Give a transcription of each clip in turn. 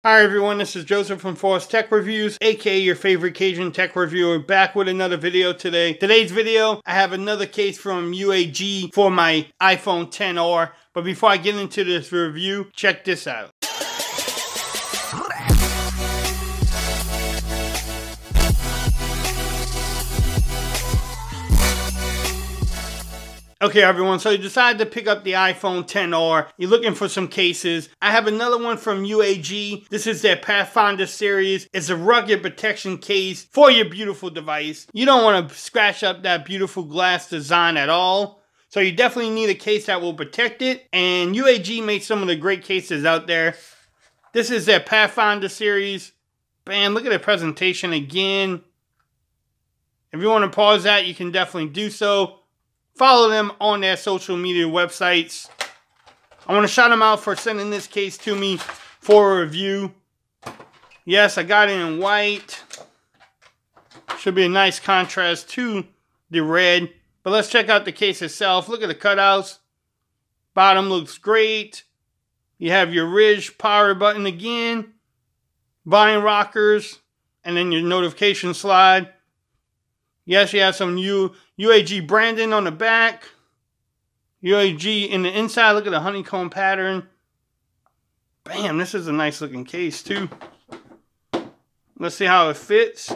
Hi everyone, this is Joseph from Forrest Tech Reviews, aka your favorite Cajun tech reviewer, back with another video today. Today's video, I have another case from UAG for my iPhone XR. But before I get into this review, check this out. Okay everyone, so you decided to pick up the iPhone XR. You're looking for some cases. I have another one from UAG. This is their Pathfinder Series. It's a rugged protection case for your beautiful device. You don't want to scratch up that beautiful glass design at all. So you definitely need a case that will protect it. And UAG makes some of the great cases out there. This is their Pathfinder Series. Bam, look at the presentation again. If you want to pause that, you can definitely do so. Follow them on their social media websites. I want to shout them out for sending this case to me for a review. Yes, I got it in white. Should be a nice contrast to the red. But let's check out the case itself. Look at the cutouts. Bottom looks great. You have your Ridge power button again. Vine rockers. And then your notification slide. Yes, you have some UAG branding on the back. UAG in the inside. Look at the honeycomb pattern. Bam, this is a nice looking case too. Let's see how it fits.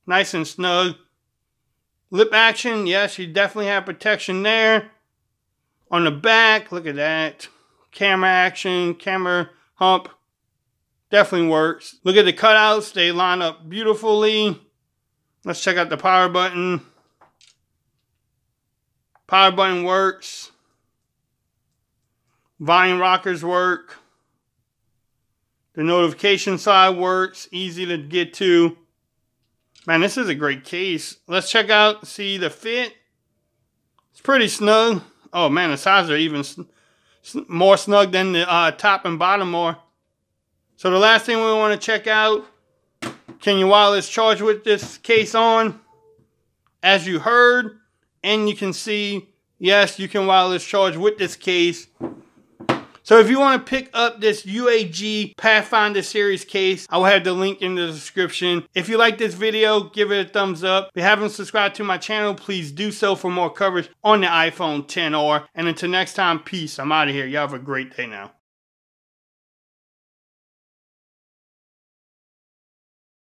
Nice and snug. Lip action. Yes, you definitely have protection there. On the back, look at that. Camera action, camera hump. Definitely works. Look at the cutouts. They line up beautifully. Let's check out the power button. Power button works. Volume rockers work. The notification side works. Easy to get to. Man, this is a great case. Let's check out, see the fit. It's pretty snug. Oh man, the sides are even more snug than the top and bottom are. So the last thing we want to check out, can you wireless charge with this case on? As you heard, and you can see, yes, you can wireless charge with this case. So if you want to pick up this UAG Pathfinder Series case, I will have the link in the description. If you like this video, give it a thumbs up. If you haven't subscribed to my channel, please do so for more coverage on the iPhone XR. And until next time, peace. I'm out of here. Y'all have a great day now.